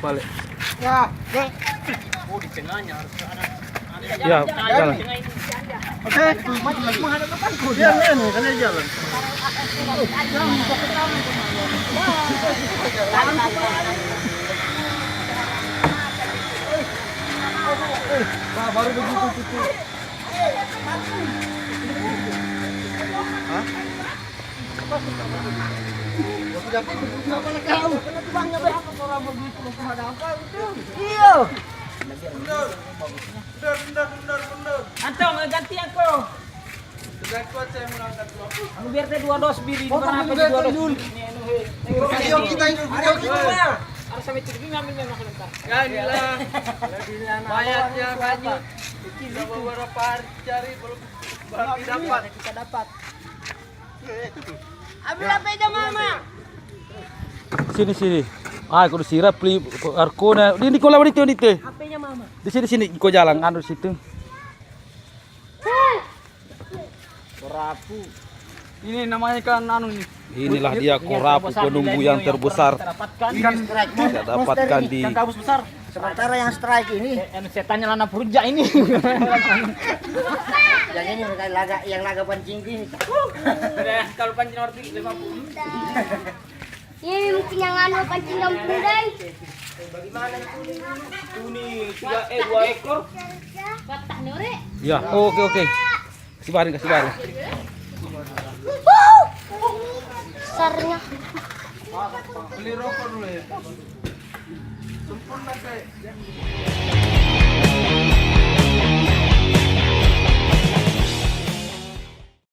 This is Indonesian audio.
balik. Ya. Oh, di tengahnya harus ada. Ya, jalan. Oke. Menghadap depanku. Dia ini kan dia jalan. Baru begitu cucu. Hah? Iya. Antum ganti aku. Anu biar teh 2 dos biri di mana apa 2 dos. Video kita ini video kita. Harus sampai sini ngambil memang lengkap. Ganilah. Mayatnya banyak. Kita beberapa hari cari belum dapat. Kita dapat. Ambil HP-nya Mama. Sini. Ah, kudu sirap li arkona. Di ko lawan itu. HP-nya Mama. Di sini ko jalan anu situ. Korapu. Ini namanya kan anu nih. Inilah dia korapu penunggu yang terbesar. Ikan Kita dapatkan di gabus besar. Sementara yang strike ini, Setannya lana purja ini. yang ini yang laga pancing ini. Kalau pancing orti 50. Ini mungkin yang anu pancing kampung dai. Ini 2 ekor. Patah nore. Ya, oke. Kasih baring. Besarnya. Beli rokok dulu ya. Sempurna kayak.